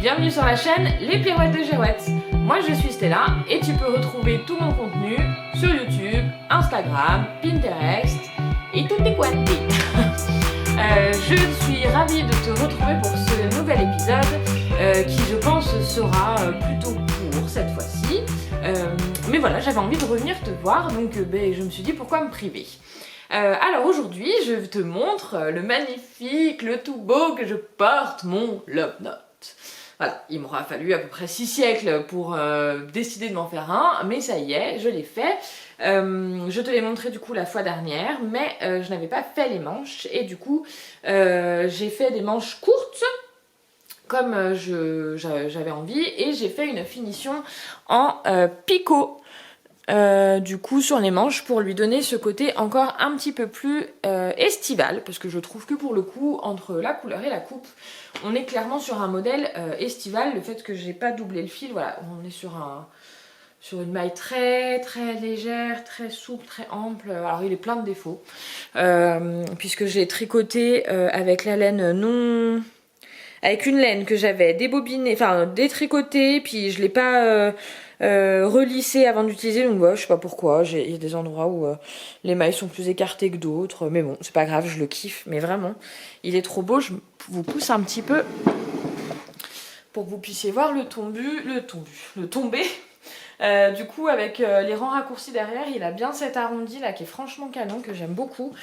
Bienvenue sur la chaîne Les Pirouettes de Girouette. Moi je suis Stella et tu peux retrouver tout mon contenu sur YouTube, Instagram, Pinterest et tout les quanti. Je suis ravie de te retrouver pour ce nouvel épisode qui je pense sera plutôt court cette fois-ci. Mais voilà, j'avais envie de revenir te voir donc je me suis dit pourquoi me priver. Alors aujourd'hui, je te montre le magnifique, le tout beau que je porte, mon Love Note. Voilà, il m'aura fallu à peu près 6 siècles pour décider de m'en faire un, mais ça y est, je l'ai fait. Je te l'ai montré du coup la fois dernière, mais je n'avais pas fait les manches, et du coup, j'ai fait des manches courtes, comme j'avais envie, et j'ai fait une finition en picot. Du coup sur les manches pour lui donner ce côté encore un petit peu plus estival, parce que je trouve que pour le coup entre la couleur et la coupe on est clairement sur un modèle estival. Le fait que j'ai pas doublé le fil, voilà, on est sur une maille très très légère, très souple, très ample. Alors il est plein de défauts puisque j'ai tricoté avec la laine non... avec une laine que j'avais débobinée, enfin détricotée, puis je l'ai pas relissée avant d'utiliser, donc ouais, je sais pas pourquoi, il y a des endroits où les mailles sont plus écartées que d'autres, mais bon, c'est pas grave, je le kiffe, mais vraiment, il est trop beau. Je vous pousse un petit peu pour que vous puissiez voir le tombé. Du coup, avec les rangs raccourcis derrière, il a bien cet arrondi là qui est franchement canon, que j'aime beaucoup.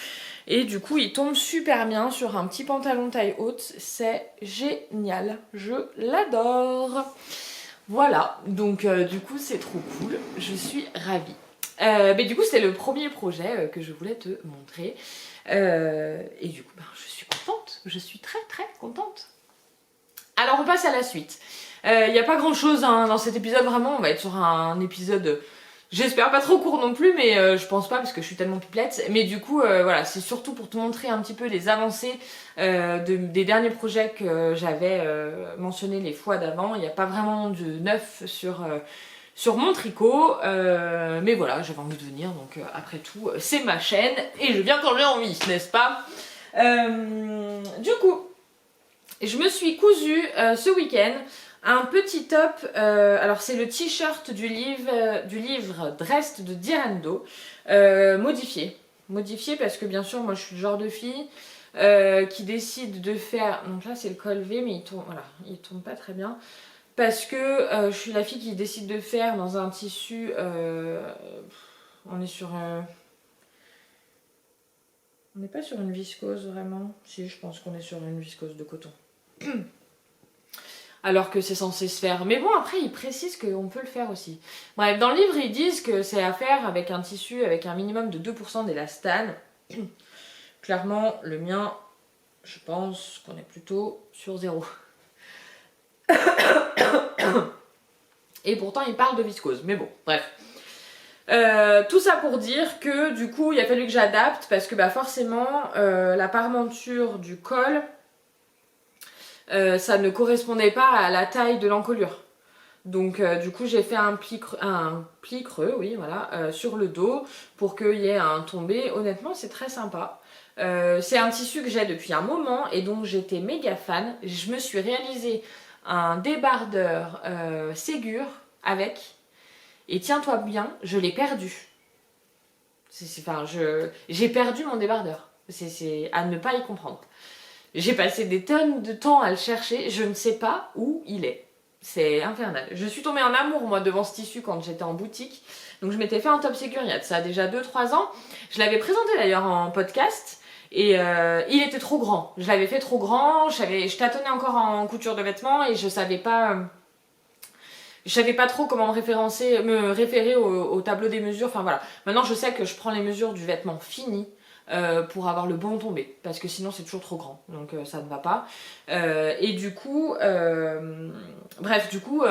Et du coup, il tombe super bien sur un petit pantalon taille haute. C'est génial, je l'adore. Voilà, donc du coup, c'est trop cool. Je suis ravie. Mais du coup, c'est le premier projet que je voulais te montrer. Et du coup, je suis contente. Je suis très très contente. Alors, on passe à la suite. Il n'y a pas grand chose dans cet épisode, vraiment. On va être sur un épisode, j'espère pas trop court non plus, mais je pense pas parce que je suis tellement pipelette. Mais du coup, voilà, c'est surtout pour te montrer un petit peu les avancées des derniers projets que j'avais mentionnés les fois d'avant. Il n'y a pas vraiment de neuf sur mon tricot, mais voilà, j'avais envie de venir, donc après tout, c'est ma chaîne et je viens quand j'ai envie, n'est-ce pas? Du coup, je me suis cousue ce week-end un petit top, alors c'est le t-shirt du livre Dressed de Direndo, modifié parce que bien sûr moi je suis le genre de fille qui décide de faire, donc là c'est le col V mais il tourne pas très bien, parce que je suis la fille qui décide de faire dans un tissu, on est sur... on n'est pas sur une viscose vraiment, si je pense qu'on est sur une viscose de coton. Alors que c'est censé se faire. Mais bon, après, ils précisent qu'on peut le faire aussi. Bref, dans le livre, ils disent que c'est à faire avec un tissu avec un minimum de 2% d'élastane. Clairement, le mien, je pense qu'on est plutôt sur 0. Et pourtant, ils parlent de viscose. Mais bon, bref. Tout ça pour dire que du coup, il a fallu que j'adapte parce que forcément, la parmenture du col... ça ne correspondait pas à la taille de l'encolure. Donc du coup j'ai fait un pli creux, oui, voilà, sur le dos pour qu'il y ait un tombé. Honnêtement c'est très sympa. C'est un tissu que j'ai depuis un moment et donc j'étais méga fan. Je me suis réalisé un débardeur Ségur avec, et tiens-toi bien, je l'ai perdu. J'ai perdu mon débardeur. C'est à ne pas y comprendre. J'ai passé des tonnes de temps à le chercher, je ne sais pas où il est. C'est infernal. Je suis tombée en amour moi devant ce tissu quand j'étais en boutique. Donc je m'étais fait un top Ségur il y a de ça déjà 2-3 ans. Je l'avais présenté d'ailleurs en podcast et il était trop grand. Je l'avais fait trop grand, je tâtonnais encore en couture de vêtements et je savais pas trop comment me référer au tableau des mesures. Enfin voilà. Maintenant je sais que je prends les mesures du vêtement fini. Pour avoir le bon tombé, parce que sinon c'est toujours trop grand, donc ça ne va pas. Et du coup,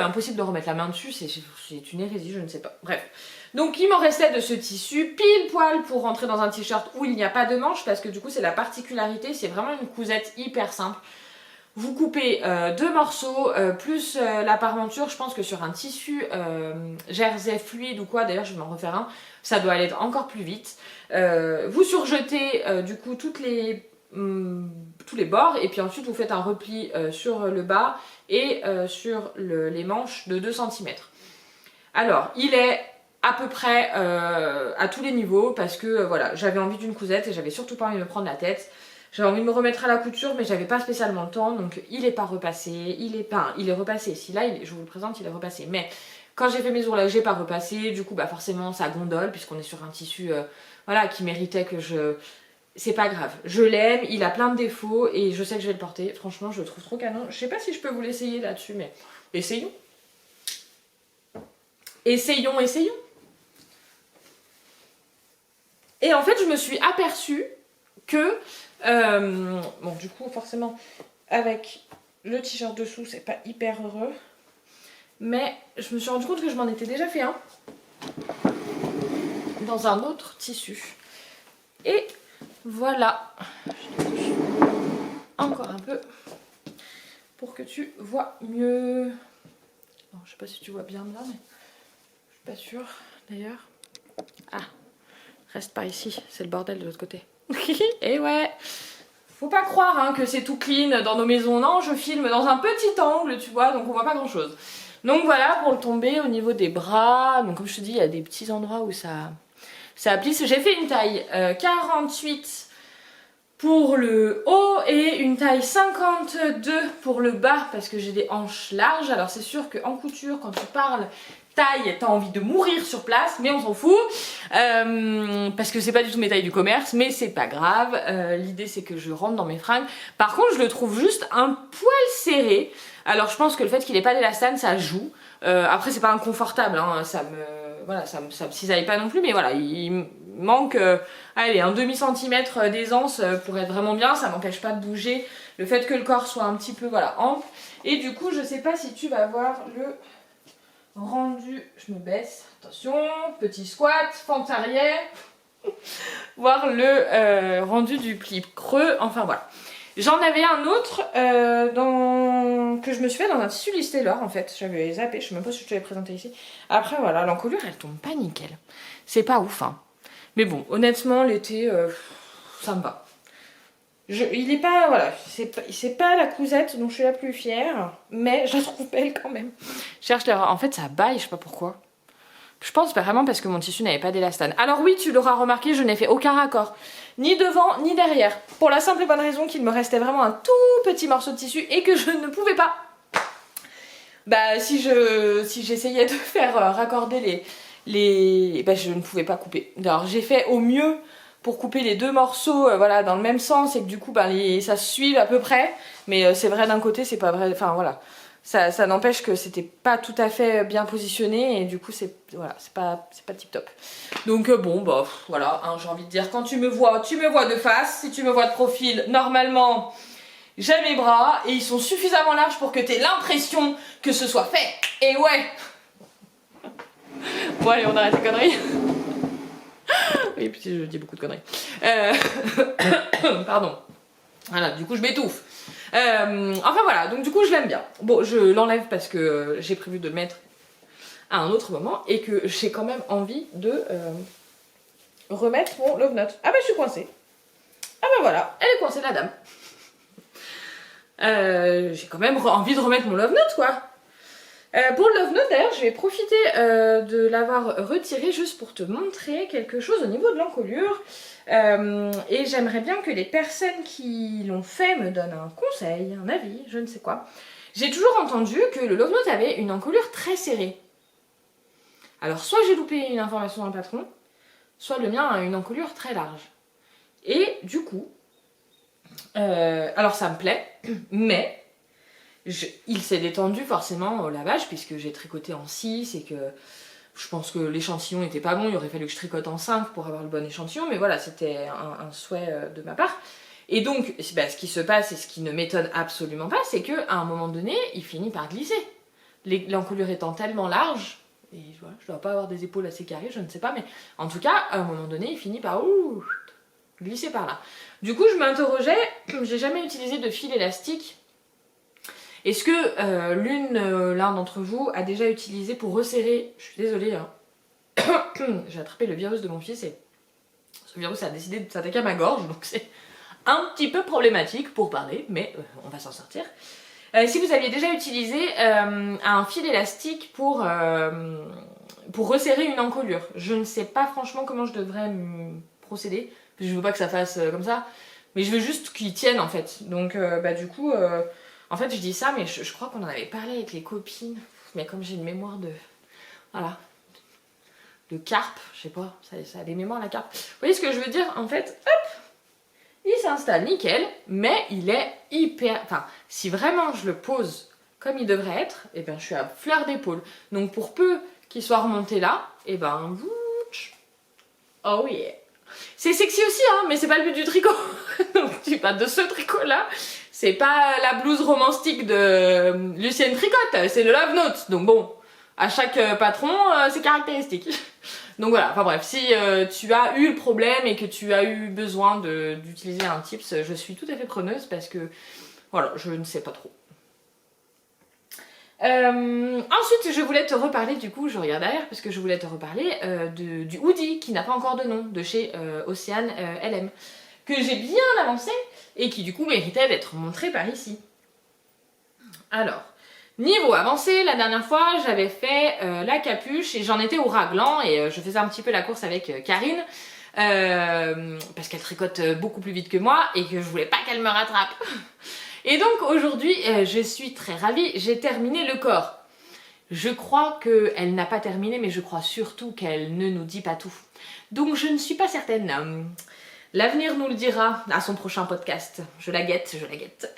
impossible de remettre la main dessus, c'est une hérésie, je ne sais pas. Bref, donc il m'en restait de ce tissu pile poil pour rentrer dans un t-shirt où il n'y a pas de manche, parce que du coup c'est la particularité, c'est vraiment une cousette hyper simple. Vous coupez 2 morceaux, plus la parmenture. Je pense que sur un tissu jersey fluide ou quoi, d'ailleurs je vais m'en refaire un, ça doit aller encore plus vite. Vous surjetez du coup toutes les tous les bords et puis ensuite vous faites un repli sur le bas et sur les manches de 2 cm. Alors il est à peu près à tous les niveaux parce que voilà, j'avais envie d'une cousette et j'avais surtout pas envie de me prendre la tête. J'avais envie de me remettre à la couture mais j'avais pas spécialement le temps, donc il est pas repassé, il est repassé, si là je vous le présente il est repassé, mais quand j'ai fait mes ourlages j'ai pas repassé, du coup bah forcément ça gondole puisqu'on est sur un tissu voilà, qui méritait que je... C'est pas grave, je l'aime, il a plein de défauts et je sais que je vais le porter, franchement je le trouve trop canon. Je sais pas si je peux vous l'essayer là-dessus mais essayons. Essayons. Et en fait je me suis aperçue que bon du coup forcément avec le t-shirt dessous c'est pas hyper heureux, mais je me suis rendu compte que je m'en étais déjà fait un dans un autre tissu et voilà, je touche encore un peu pour que tu vois mieux. Bon, je sais pas si tu vois bien là mais je suis pas sûre d'ailleurs. Ah, reste par ici, c'est le bordel de l'autre côté. Et ouais, faut pas croire hein, que c'est tout clean dans nos maisons. Non, je filme dans un petit angle, tu vois, donc on voit pas grand chose. Donc voilà pour le tomber au niveau des bras. Donc comme je te dis, il y a des petits endroits où ça plisse. J'ai fait une taille 48 pour le haut et une taille 52 pour le bas parce que j'ai des hanches larges. Alors c'est sûr qu'en couture, quand tu parles taille, t'as envie de mourir sur place, mais on s'en fout parce que c'est pas du tout mes tailles du commerce, mais c'est pas grave. L'idée c'est que je rentre dans mes fringues. Par contre je le trouve juste un poil serré. Alors je pense que le fait qu'il ait pas d'élastane ça joue. Après c'est pas inconfortable, hein, ça me cisaille pas non plus, mais voilà, il manque allez, un demi-centimètre d'aisance pour être vraiment bien. Ça m'empêche pas de bouger, le fait que le corps soit un petit peu voilà ample. Et du coup je sais pas si tu vas voir le rendu, je me baisse, attention, petit squat, fente arrière, voir le rendu du pli creux, enfin voilà. J'en avais un autre que je me suis fait dans un tissu Liz Taylor en fait, j'avais zappé, je sais même pas si je te l'ai présenté ici. Après voilà, l'encolure elle tombe pas nickel, c'est pas ouf hein. Mais bon, honnêtement l'été, ça me va. Il est pas, voilà, c'est pas la cousette dont je suis la plus fière, mais je la trouve belle quand même. Je cherche l'erreur, en fait ça baille, je sais pas pourquoi. Je pense vraiment parce que mon tissu n'avait pas d'élastane. Alors oui, tu l'auras remarqué, je n'ai fait aucun raccord. Ni devant, ni derrière. Pour la simple et bonne raison qu'il me restait vraiment un tout petit morceau de tissu et que je ne pouvais pas. Bah si j'essayais de faire raccorder bah je ne pouvais pas couper. Alors j'ai fait au mieux pour couper les deux morceaux voilà, dans le même sens et que du coup bah, ça se suive à peu près. Mais c'est vrai d'un côté, c'est pas vrai, enfin voilà. Ça n'empêche que c'était pas tout à fait bien positionné et du coup c'est voilà, c'est pas tip top. Donc bon bah voilà, hein, j'ai envie de dire quand tu me vois de face, si tu me vois de profil, normalement j'ai mes bras et ils sont suffisamment larges pour que tu aies l'impression que ce soit fait. Et ouais. Bon allez, on arrête les conneries. Oui, puis je dis beaucoup de conneries. Pardon. Voilà, du coup je m'étouffe. Enfin voilà, donc du coup je l'aime bien. Bon, je l'enlève parce que j'ai prévu de le mettre à un autre moment et que j'ai quand même envie de remettre mon love note. Ah bah je suis coincée. Ah bah voilà, elle est coincée la dame. J'ai quand même envie de remettre mon love note quoi. Pour le love note d'ailleurs je vais profiter de l'avoir retiré juste pour te montrer quelque chose au niveau de l'encolure. Et j'aimerais bien que les personnes qui l'ont fait me donnent un conseil, un avis, je ne sais quoi. J'ai toujours entendu que le love note avait une encolure très serrée. Alors soit j'ai loupé une information dans le patron, soit le mien a une encolure très large. Et du coup, alors ça me plaît, mais il s'est détendu forcément au lavage puisque j'ai tricoté en 6 et que je pense que l'échantillon n'était pas bon, il aurait fallu que je tricote en 5 pour avoir le bon échantillon, mais voilà, c'était un souhait de ma part. Et donc, bah, ce qui se passe et ce qui ne m'étonne absolument pas, c'est qu'à un moment donné, il finit par glisser. L'encolure étant tellement large, et voilà, je dois pas avoir des épaules assez carrées, je ne sais pas, mais en tout cas, à un moment donné, il finit par glisser par là. Du coup, je m'interrogeais, j'ai jamais utilisé de fil élastique. Est-ce que l'un d'entre vous a déjà utilisé pour resserrer, je suis désolée, hein. J'ai attrapé le virus de mon fils et ce virus a décidé de s'attaquer à ma gorge, donc c'est un petit peu problématique pour parler, mais on va s'en sortir. Si vous aviez déjà utilisé un fil élastique pour resserrer une encolure, je ne sais pas franchement comment je devrais procéder, parce que je veux pas que ça fasse comme ça, mais je veux juste qu'il tienne en fait. Donc du coup, en fait je dis ça, mais je crois qu'on en avait parlé avec les copines, mais comme j'ai une mémoire de... Voilà. De carpe, je sais pas, ça a des mémoires la carpe. Vous voyez ce que je veux dire? En fait, hop, il s'installe nickel, mais il est hyper... Enfin, si vraiment je le pose comme il devrait être, et ben je suis à fleur d'épaule. Donc pour peu qu'il soit remonté là, et ben... Oh yeah. C'est sexy aussi, hein, mais c'est pas le but du tricot. Donc tu parles de ce tricot-là. C'est pas la blouse romantique de Lucienne Tricotte, c'est le Love Note. Donc bon, à chaque patron, c'est caractéristique. Donc voilà, enfin bref, si tu as eu le problème et que tu as eu besoin d'utiliser un tips, je suis tout à fait preneuse parce que, voilà, je ne sais pas trop. Ensuite, je voulais te reparler, du coup, je regarde derrière parce que je voulais te reparler du hoodie qui n'a pas encore de nom, de chez Océane LM, que j'ai bien avancé et qui du coup méritait d'être montré par ici. Alors, niveau avancé, la dernière fois j'avais fait la capuche et j'en étais au raglan et je faisais un petit peu la course avec Karine parce qu'elle tricote beaucoup plus vite que moi et que je voulais pas qu'elle me rattrape. Et donc aujourd'hui, je suis très ravie, j'ai terminé le corps. Je crois qu'elle n'a pas terminé, mais je crois surtout qu'elle ne nous dit pas tout. Donc je ne suis pas certaine. L'avenir nous le dira à son prochain podcast. Je la guette, je la guette.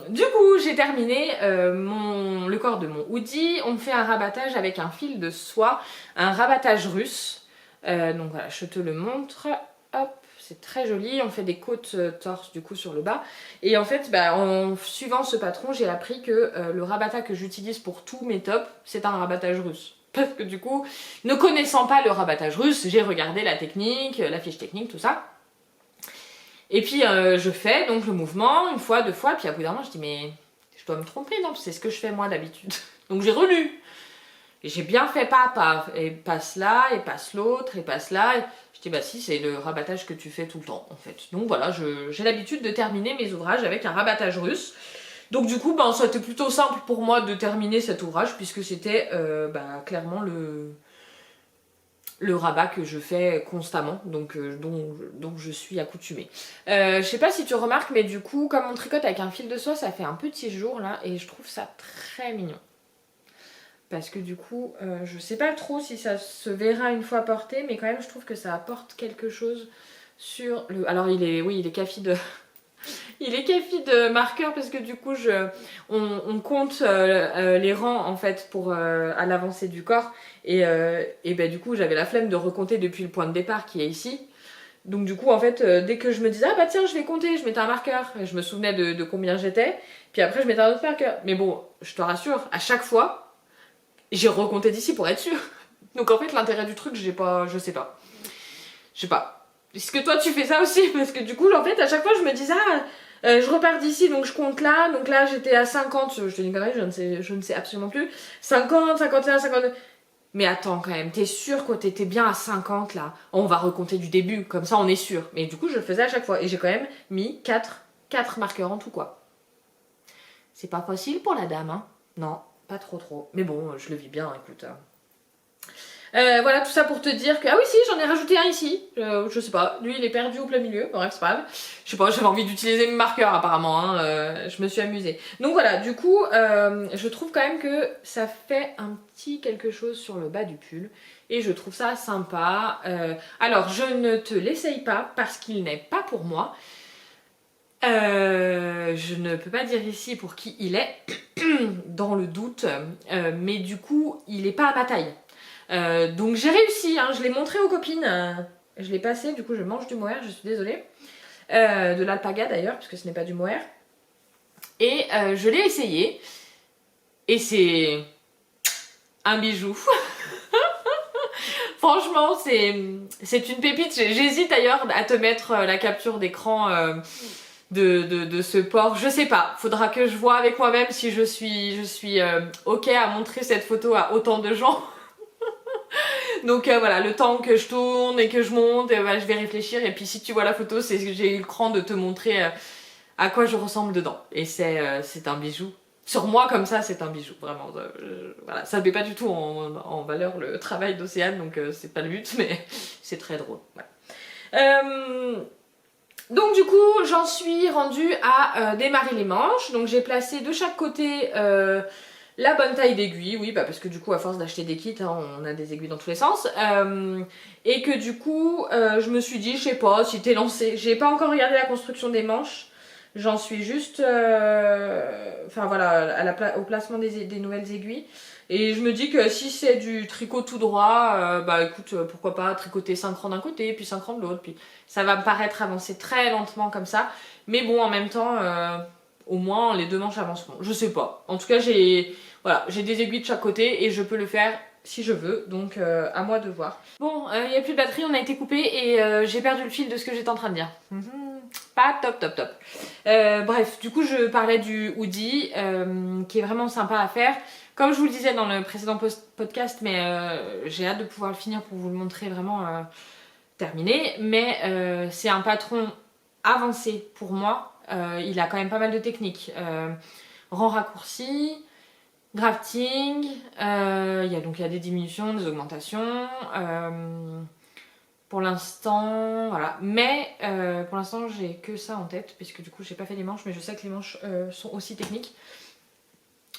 Du coup, j'ai terminé le corps de mon hoodie. On fait un rabattage avec un fil de soie, un rabattage russe. Donc voilà, je te le montre. Hop. C'est très joli, on fait des côtes torse du coup sur le bas. Et en fait, en suivant ce patron, j'ai appris que le rabattage que j'utilise pour tous mes tops, c'est un rabattage russe. Parce que du coup, ne connaissant pas le rabattage russe, j'ai regardé la technique, la fiche technique, tout ça. Et puis je fais donc le mouvement, une fois, deux fois, puis à bout d'un moment, je dis mais je dois me tromper, non? C'est ce que je fais moi d'habitude. Donc j'ai relu. Et j'ai bien fait pas à pas. Et passe là, et passe l'autre, et passe là. Et je dis bah si, c'est le rabattage que tu fais tout le temps en fait. Donc voilà, j'ai l'habitude de terminer mes ouvrages avec un rabattage russe. Donc du coup, ça a été plutôt simple pour moi de terminer cet ouvrage puisque c'était clairement le rabat que je fais constamment, donc dont je suis accoutumée. Je sais pas si tu remarques, mais du coup, comme on tricote avec un fil de soie, ça fait un petit jour là, et je trouve ça très mignon. Parce que du coup, je sais pas trop si ça se verra une fois porté, mais quand même je trouve que ça apporte quelque chose sur le... Alors il est café de... Il est café de marqueur parce que du coup on compte les rangs en fait pour à l'avancée du corps et du coup j'avais la flemme de recompter depuis le point de départ qui est ici. Donc du coup en fait dès que je me disais ah bah tiens je vais compter, je mettais un marqueur et je me souvenais de combien j'étais, puis après je mettais un autre marqueur. Mais bon, je te rassure, à chaque fois j'ai recompté d'ici pour être sûre. Donc en fait l'intérêt du truc je sais pas. Est-ce que toi tu fais ça aussi? Parce que du coup en fait à chaque fois je me disais je repars d'ici donc je compte là. Donc là j'étais à 50, je te dis une connerie, je ne sais absolument plus. 50, 51, 52. Mais attends quand même, t'es sûr que t'étais bien à 50 là? On va recompter du début, comme ça on est sûr. Mais du coup je le faisais à chaque fois et j'ai quand même mis 4 marqueurs en tout quoi. C'est pas facile pour la dame hein? Non, pas trop. Mais bon, je le vis bien, écoute. Voilà, tout ça pour te dire que... Ah oui, si, j'en ai rajouté un ici. Je sais pas, lui il est perdu au plein milieu. Bref, c'est pas grave. Je sais pas, j'avais envie d'utiliser mes marqueurs apparemment. Hein. Je me suis amusée. Donc voilà, du coup, je trouve quand même que ça fait un petit quelque chose sur le bas du pull. Et je trouve ça sympa. Alors, je ne te l'essaye pas parce qu'il n'est pas pour moi. Je ne peux pas dire ici pour qui il est, dans le doute. Mais du coup, il est pas à ma taille. Donc j'ai réussi, hein, je l'ai montré aux copines, je l'ai passé, du coup je mange du mohair, je suis désolée, de l'alpaga d'ailleurs, puisque ce n'est pas du mohair, et je l'ai essayé, et c'est un bijou. Franchement c'est une pépite, j'hésite d'ailleurs à te mettre la capture d'écran de ce port, je sais pas, faudra que je vois avec moi-même si je suis ok à montrer cette photo à autant de gens. Donc voilà, le temps que je tourne et que je monte, je vais réfléchir. Et puis si tu vois la photo, c'est que j'ai eu le cran de te montrer à quoi je ressemble dedans. Et c'est un bijou. Sur moi, comme ça, c'est un bijou, vraiment. Voilà, ça ne met pas du tout en valeur le travail d'Océane, donc c'est pas le but, mais c'est très drôle. Voilà. Donc du coup, j'en suis rendue à démarrer les manches. Donc j'ai placé de chaque côté la bonne taille d'aiguille, oui, parce que du coup, à force d'acheter des kits, hein, on a des aiguilles dans tous les sens. Et que du coup, je me suis dit, je sais pas, si t'es lancé, j'ai pas encore regardé la construction des manches. J'en suis juste, enfin voilà, au placement des nouvelles aiguilles. Et je me dis que si c'est du tricot tout droit, bah écoute, pourquoi pas tricoter 5 rangs d'un côté, puis 5 rangs de l'autre, puis ça va me paraître avancer très lentement comme ça. Mais bon, en même temps, au moins les deux manches avanceront. Je sais pas. En tout cas, j'ai des aiguilles de chaque côté et je peux le faire si je veux, donc à moi de voir. Bon, il n'y a plus de batterie, on a été coupé et j'ai perdu le fil de ce que j'étais en train de dire. Pas top. Bref, du coup je parlais du hoodie qui est vraiment sympa à faire. Comme je vous le disais dans le précédent podcast, mais j'ai hâte de pouvoir le finir pour vous le montrer vraiment terminé. Mais c'est un patron avancé pour moi. Il a quand même pas mal de techniques. Rang raccourci, drafting, il y a des diminutions, des augmentations. Pour l'instant, voilà. Mais pour l'instant, j'ai que ça en tête, puisque du coup, j'ai pas fait les manches, mais je sais que les manches sont aussi techniques.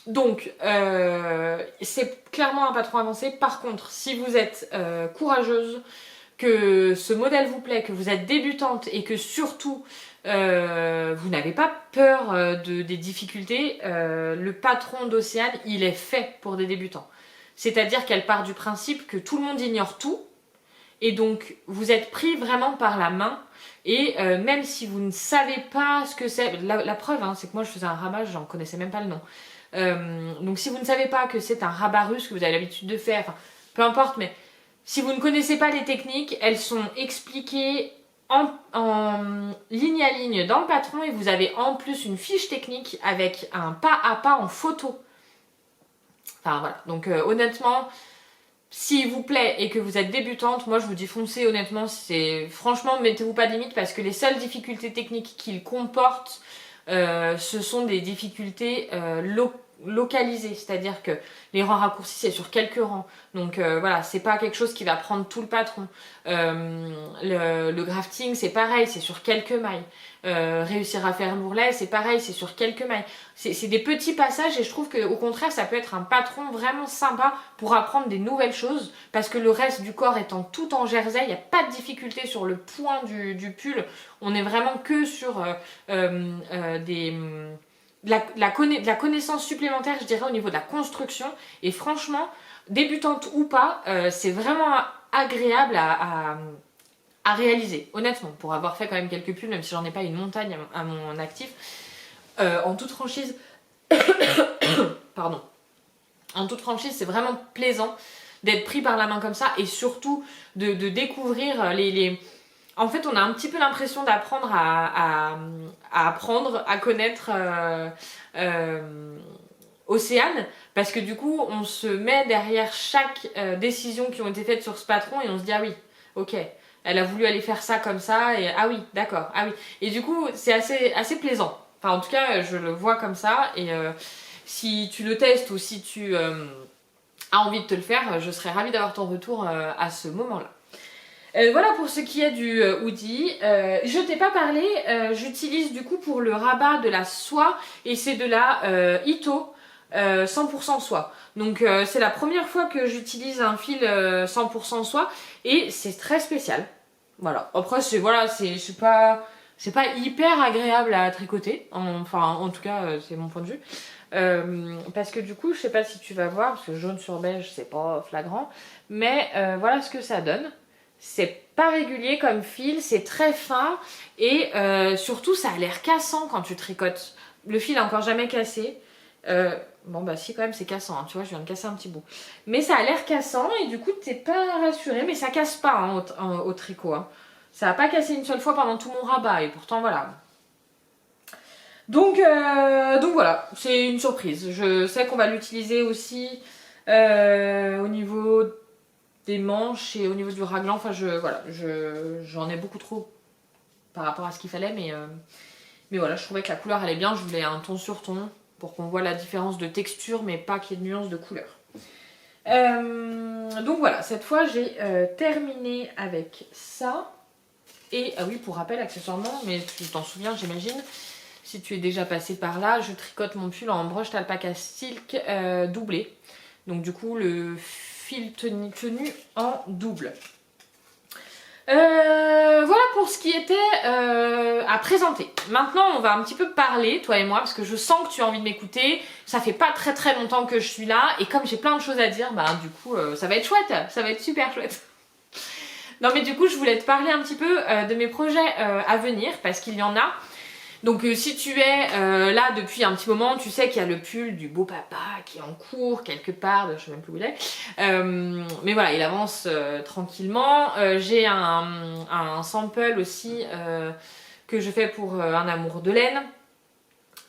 Donc, c'est clairement un patron avancé. Par contre, si vous êtes courageuse, que ce modèle vous plaît, que vous êtes débutante et que surtout vous n'avez pas peur des difficultés, le patron d'Océane, il est fait pour des débutants. C'est-à-dire qu'elle part du principe que tout le monde ignore tout. Et donc, vous êtes pris vraiment par la main. Et même si vous ne savez pas ce que c'est... La preuve, hein, c'est que moi, je faisais un rabat, j'en connaissais même pas le nom. Donc, si vous ne savez pas que c'est un rabat russe que vous avez l'habitude de faire, enfin, peu importe, mais si vous ne connaissez pas les techniques, elles sont expliquées en ligne à ligne dans le patron. Et vous avez en plus une fiche technique avec un pas à pas en photo. Enfin, voilà. Donc, honnêtement... S'il vous plaît et que vous êtes débutante, moi je vous dis foncez honnêtement, franchement mettez-vous pas de limite parce que les seules difficultés techniques qu'il comporte, ce sont des difficultés localisées, c'est-à-dire que les rangs raccourcis c'est sur quelques rangs, donc voilà, c'est pas quelque chose qui va prendre tout le patron. Le grafting c'est pareil, c'est sur quelques mailles. Réussir à faire l'ourlet c'est pareil, c'est sur quelques mailles. C'est des petits passages et je trouve qu'au contraire ça peut être un patron vraiment sympa pour apprendre des nouvelles choses parce que le reste du corps étant tout en jersey, il n'y a pas de difficulté sur le point du pull, on est vraiment que sur de la connaissance supplémentaire je dirais au niveau de la construction et franchement débutante ou pas c'est vraiment agréable à réaliser honnêtement pour avoir fait quand même quelques pulls même si j'en ai pas une montagne à mon actif en toute franchise pardon en toute franchise c'est vraiment plaisant d'être pris par la main comme ça et surtout de découvrir les... En fait, on a un petit peu l'impression d'apprendre à apprendre, à connaître Océane, parce que du coup, on se met derrière chaque décision qui ont été faites sur ce patron et on se dit ah oui, ok, elle a voulu aller faire ça comme ça et ah oui, d'accord, ah oui. Et du coup, c'est assez plaisant. Enfin, en tout cas, je le vois comme ça et si tu le testes ou si tu as envie de te le faire, je serais ravie d'avoir ton retour à ce moment-là. Voilà pour ce qui est du hoodie. Je t'ai pas parlé, j'utilise du coup pour le rabat de la soie et c'est de la Ito 100% soie. Donc c'est la première fois que j'utilise un fil 100% soie et c'est très spécial. Voilà. Après c'est pas hyper agréable à tricoter. Enfin en tout cas c'est mon point de vue. Parce que du coup je sais pas si tu vas voir parce que jaune sur beige c'est pas flagrant mais voilà ce que ça donne. C'est pas régulier comme fil, c'est très fin et surtout ça a l'air cassant quand tu tricotes. Le fil a encore jamais cassé. Bon bah si quand même c'est cassant, hein. Tu vois je viens de casser un petit bout. Mais ça a l'air cassant et du coup t'es pas rassuré mais ça casse pas hein, au tricot. Hein. Ça a pas cassé une seule fois pendant tout mon rabat et pourtant voilà. Donc voilà, c'est une surprise. Je sais qu'on va l'utiliser aussi au niveau... des manches et au niveau du raglan. Enfin, voilà, j'en ai beaucoup trop par rapport à ce qu'il fallait, mais voilà, je trouvais que la couleur elle est bien. Je voulais un ton sur ton pour qu'on voit la différence de texture, mais pas qu'il y ait de nuances de couleur. Donc voilà, cette fois j'ai terminé avec ça. Et ah oui, pour rappel, accessoirement, mais tu t'en souviens, j'imagine, si tu es déjà passé par là, je tricote mon pull en broche alpaca silk doublé. Donc du coup, le fil tenu en double. Voilà pour ce qui était à présenter. Maintenant, on va un petit peu parler, toi et moi, parce que je sens que tu as envie de m'écouter. Ça fait pas très longtemps que je suis là, et comme j'ai plein de choses à dire, bah du coup, ça va être chouette, ça va être super chouette. Non mais du coup, je voulais te parler un petit peu de mes projets à venir, parce qu'il y en a. Donc si tu es là depuis un petit moment, tu sais qu'il y a le pull du beau papa qui est en cours quelque part, je sais même plus où il est. Mais voilà, il avance tranquillement. J'ai un sample aussi que je fais pour un amour de laine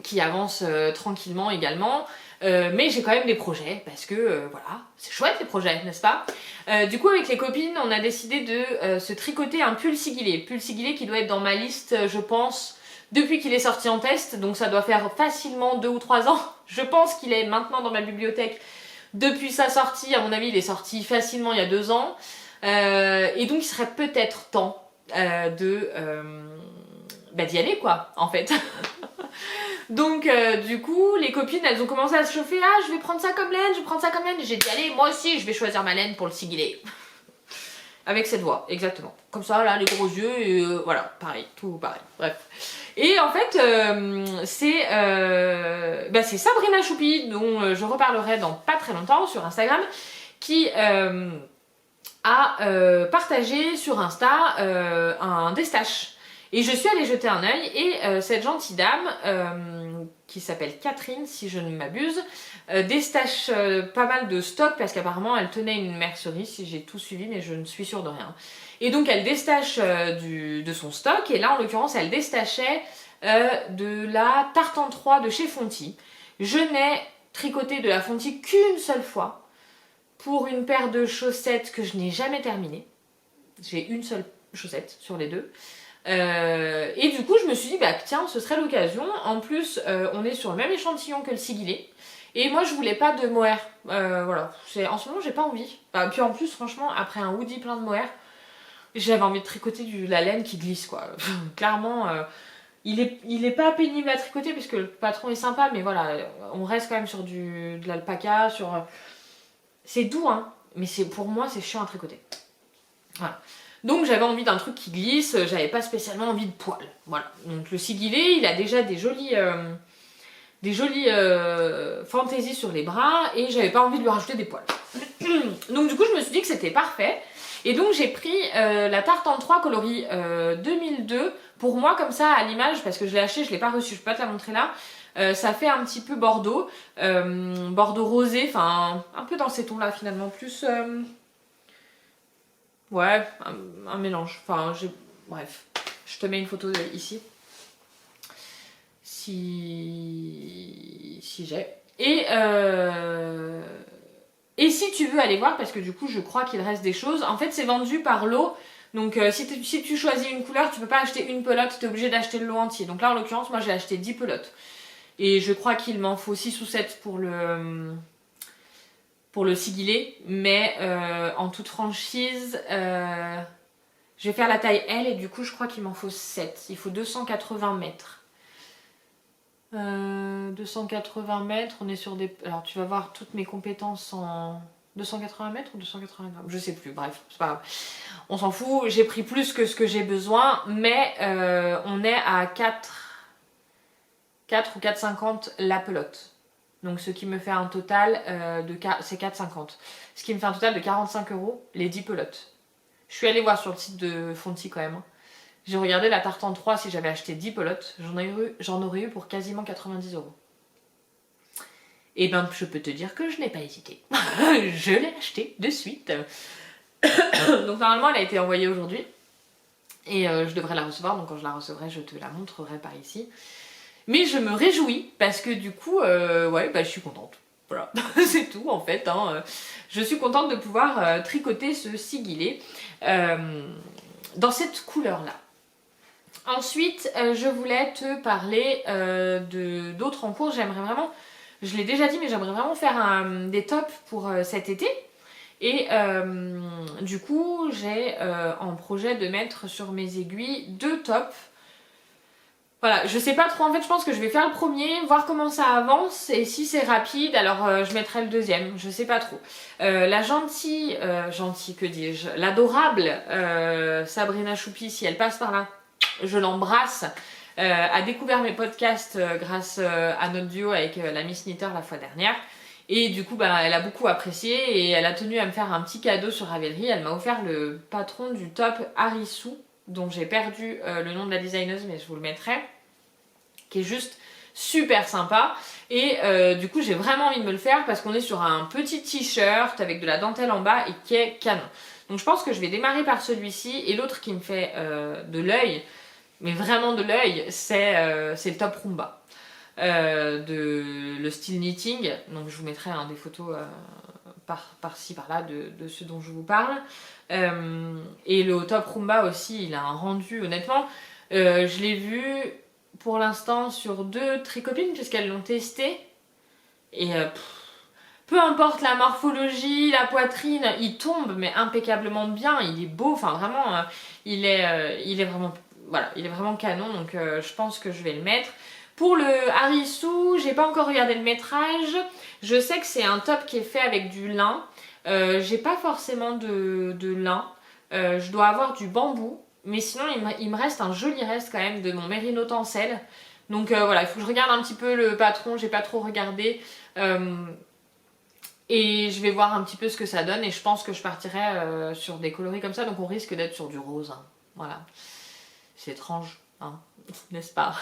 qui avance tranquillement également. Mais j'ai quand même des projets parce que voilà, c'est chouette les projets, n'est-ce pas? Du coup avec les copines on a décidé de se tricoter un pull sigillé qui doit être dans ma liste je pense depuis qu'il est sorti en test, donc ça doit faire facilement 2 ou 3 ans. Je pense qu'il est maintenant dans ma bibliothèque depuis sa sortie, à mon avis il est sorti facilement il y a 2 ans. Et donc il serait peut-être temps d'y aller quoi, en fait. Donc du coup les copines elles ont commencé à se chauffer, ah je vais prendre ça comme laine, je vais prendre ça comme laine. J'ai dit allez moi aussi je vais choisir ma laine pour le sigiller. Avec cette voix, exactement. Comme ça là les gros yeux et voilà, pareil, tout pareil, bref. Et en fait c'est Sabrina Choupi dont je reparlerai dans pas très longtemps sur Instagram qui a partagé sur Insta un destache. Et je suis allée jeter un œil et cette gentille dame, qui s'appelle Catherine si je ne m'abuse, destache pas mal de stock parce qu'apparemment elle tenait une mercerie si j'ai tout suivi mais je ne suis sûre de rien. Et donc elle destache de son stock et là en l'occurrence elle destachait de la tartan 3 de chez Fonty. Je n'ai tricoté de la Fonty qu'une seule fois pour une paire de chaussettes que je n'ai jamais terminée. J'ai une seule chaussette sur les deux. Et du coup je me suis dit bah tiens ce serait l'occasion, en plus on est sur le même échantillon que le sigillé et moi je voulais pas de mohair, voilà, en ce moment j'ai pas envie, puis en plus franchement après un hoodie plein de mohair j'avais envie de tricoter de la laine qui glisse quoi. Clairement il est pas pénible à tricoter parce que le patron est sympa mais voilà on reste quand même sur de l'alpaca, c'est doux hein, mais pour moi c'est chiant à tricoter, voilà. Donc j'avais envie d'un truc qui glisse, j'avais pas spécialement envie de poils. Voilà. Donc le sigillé, il a déjà des jolies fantaisies sur les bras et j'avais pas envie de lui rajouter des poils. Donc du coup je me suis dit que c'était parfait. Et donc j'ai pris la tartan 3 coloris 2002 pour moi comme ça à l'image parce que je l'ai acheté, je l'ai pas reçu, je peux pas te la montrer là. Ça fait un petit peu bordeaux, bordeaux rosé, enfin un peu dans ces tons là finalement, plus... ouais, un mélange. Enfin, bref, je te mets une photo ici. Si j'ai. Et si tu veux aller voir, parce que du coup, je crois qu'il reste des choses. En fait, c'est vendu par lot. Donc, si tu choisis une couleur, tu peux pas acheter une pelote. Tu es obligé d'acheter le lot entier. Donc là, en l'occurrence, moi, j'ai acheté 10 pelotes. Et je crois qu'il m'en faut 6 ou 7 pour le sigillé, mais en toute franchise, je vais faire la taille L et du coup je crois qu'il m'en faut 7. Il faut 280 mètres. 280 mètres, on est sur des... Alors tu vas voir toutes mes compétences en 280 mètres ou 280 grammes, je sais plus, bref, c'est pas grave. On s'en fout, j'ai pris plus que ce que j'ai besoin, mais on est à 4 ou 4,50 la pelote. Donc ce qui me fait un total c'est 4,50. Ce qui me fait un total de 45 € les 10 pelotes. Je suis allée voir sur le site de Fonty quand même. J'ai regardé la tartan 3 si j'avais acheté 10 pelotes. J'en aurais eu pour quasiment 90 €. Et ben je peux te dire que je n'ai pas hésité. Je l'ai acheté de suite. Donc normalement elle a été envoyée aujourd'hui. Et je devrais la recevoir. Donc quand je la recevrai je te la montrerai par ici. Mais je me réjouis parce que du coup, ouais, bah, je suis contente. Voilà, c'est tout en fait. Hein. Je suis contente de pouvoir tricoter ce sigilé dans cette couleur-là. Ensuite, je voulais te parler d'autres en cours. J'aimerais vraiment, je l'ai déjà dit, mais j'aimerais vraiment faire des tops pour cet été. Et du coup, j'ai en projet de mettre sur mes aiguilles 2 tops. Voilà, je sais pas trop, en fait je pense que je vais faire le premier, voir comment ça avance, et si c'est rapide, alors je mettrai le deuxième, je sais pas trop. La gentille, que dis-je, l'adorable Sabrina Choupi, si elle passe par là, je l'embrasse, a découvert mes podcasts grâce à notre duo avec la Miss Knitter la fois dernière. Et du coup, bah, elle a beaucoup apprécié et elle a tenu à me faire un petit cadeau sur Ravelry. Elle m'a offert le patron du top Harissou, dont j'ai perdu le nom de la designeuse, mais je vous le mettrai, qui est juste super sympa. Et du coup, j'ai vraiment envie de me le faire parce qu'on est sur un petit t-shirt avec de la dentelle en bas et qui est canon. Donc je pense que je vais démarrer par celui-ci. Et l'autre qui me fait de l'œil, mais vraiment de l'œil, c'est le top Roomba. Le style knitting, donc je vous mettrai des photos par-ci par-là de ce dont je vous parle, et le top Roomba aussi, il a un rendu, honnêtement, je l'ai vu pour l'instant sur 2 tricopines puisqu'elles l'ont testé, et peu importe la morphologie, la poitrine, il tombe mais impeccablement bien, il est beau, enfin vraiment il est vraiment, voilà, il est vraiment canon, donc je pense que je vais le mettre. Pour le Harissou, j'ai pas encore regardé le métrage. Je sais que c'est un top qui est fait avec du lin. J'ai pas forcément de lin. Je dois avoir du bambou. Mais sinon, il me reste un joli reste quand même de mon Merino Tencel. Donc voilà, il faut que je regarde un petit peu le patron. J'ai pas trop regardé. Et je vais voir un petit peu ce que ça donne. Et je pense que je partirai sur des coloris comme ça. Donc on risque d'être sur du rose. Hein. Voilà. C'est étrange, hein, n'est-ce pas?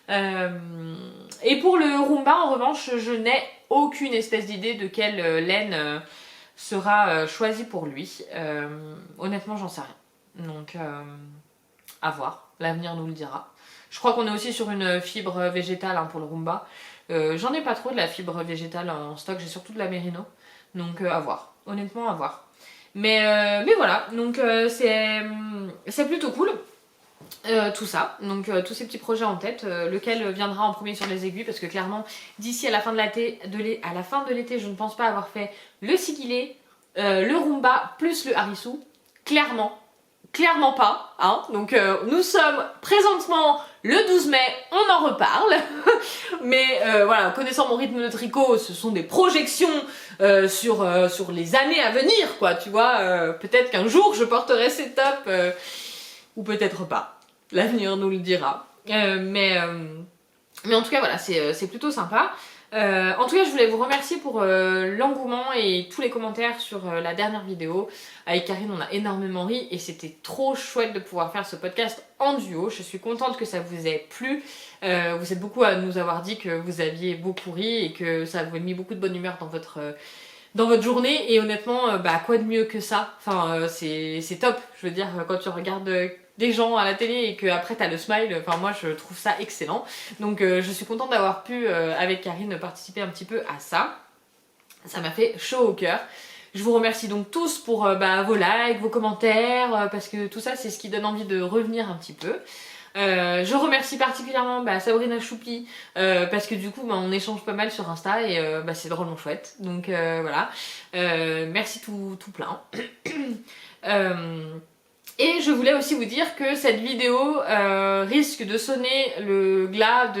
Et pour le Roomba, en revanche, je n'ai aucune espèce d'idée de quelle laine sera choisie pour lui. Honnêtement, j'en sais rien. Donc, à voir. L'avenir nous le dira. Je crois qu'on est aussi sur une fibre végétale pour le Roomba. J'en ai pas trop de la fibre végétale en stock. J'ai surtout de la Mérino. Donc, à voir. Honnêtement, à voir. Mais voilà. Donc, c'est plutôt cool. Tout ça, donc tous ces petits projets en tête, lequel viendra en premier sur les aiguilles, parce que clairement d'ici à la fin de l'été, je ne pense pas avoir fait le sigilé, le Roomba plus le Harissou, clairement pas, hein. Donc nous sommes présentement le 12 mai, on en reparle, mais voilà, connaissant mon rythme de tricot, ce sont des projections sur les années à venir, quoi, tu vois, peut-être qu'un jour je porterai ces tops, ou peut-être pas. L'avenir nous le dira. Mais en tout cas, voilà, c'est plutôt sympa. En tout cas, je voulais vous remercier pour l'engouement et tous les commentaires sur la dernière vidéo. Avec Karine, on a énormément ri et c'était trop chouette de pouvoir faire ce podcast en duo. Je suis contente que ça vous ait plu. Vous êtes beaucoup à nous avoir dit que vous aviez beaucoup ri et que ça vous a mis beaucoup de bonne humeur dans votre journée, et honnêtement, quoi de mieux que ça? Enfin, c'est top. Je veux dire, quand tu regardes des gens à la télé et qu'après t'as le smile, enfin moi je trouve ça excellent. Donc je suis contente d'avoir pu, avec Karine, participer un petit peu à ça. Ça m'a fait chaud au cœur. Je vous remercie donc tous pour vos likes, vos commentaires, parce que tout ça c'est ce qui donne envie de revenir un petit peu. Je remercie particulièrement Sabrina Choupi, parce que du coup on échange pas mal sur Insta et c'est drôlement chouette, donc voilà, merci tout plein. Et je voulais aussi vous dire que cette vidéo risque de sonner le glas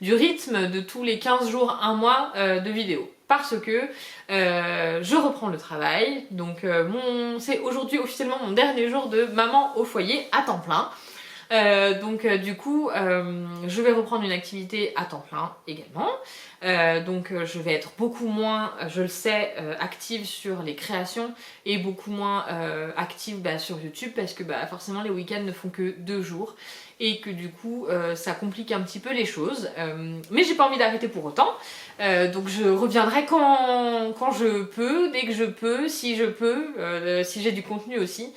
du rythme de tous les 15 jours, 1 mois de vidéos. Parce que je reprends le travail, donc c'est aujourd'hui officiellement mon dernier jour de maman au foyer à temps plein. Du coup, je vais reprendre une activité à temps plein également. Je vais être beaucoup moins, je le sais, active sur les créations et beaucoup moins active sur YouTube, parce que forcément les week-ends ne font que 2 jours et que du coup ça complique un petit peu les choses. Mais j'ai pas envie d'arrêter pour autant. Donc je reviendrai quand je peux, dès que je peux, si je peux, si j'ai du contenu aussi.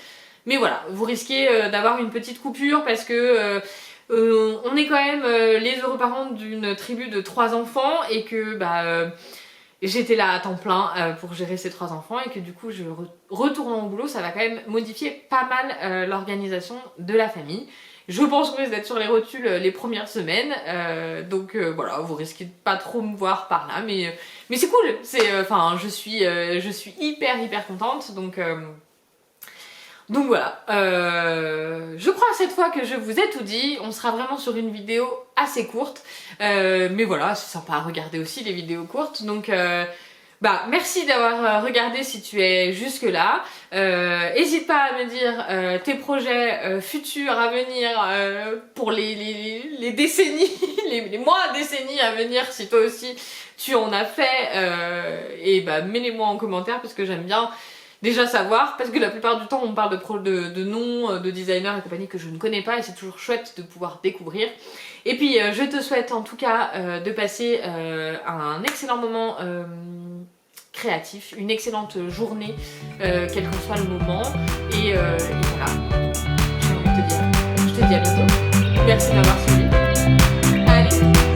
Mais voilà, vous risquez d'avoir une petite coupure parce que on est quand même les heureux parents d'une tribu de 3 enfants et que j'étais là à temps plein pour gérer ces 3 enfants et que du coup je retournant au boulot, ça va quand même modifier pas mal l'organisation de la famille. Je pense que vous êtes sur les rotules les premières semaines, donc voilà, vous risquez de pas trop me voir par là, mais c'est cool, enfin je suis hyper contente, donc voilà, je crois cette fois que je vous ai tout dit, on sera vraiment sur une vidéo assez courte, mais voilà, c'est sympa à regarder aussi les vidéos courtes, donc bah merci d'avoir regardé si tu es jusque là, n'hésite pas à me dire tes projets futurs à venir pour les décennies, les mois, décennies à venir si toi aussi tu en as fait, et bah mets-les-moi en commentaire parce que j'aime bien déjà savoir, parce que la plupart du temps on parle de noms, de designers et compagnie que je ne connais pas et c'est toujours chouette de pouvoir découvrir. Et puis je te souhaite en tout cas de passer un excellent moment créatif, une excellente journée, quel que soit le moment. Et voilà, j'ai envie de te dire, je te dis à bientôt. Merci d'avoir suivi. Allez!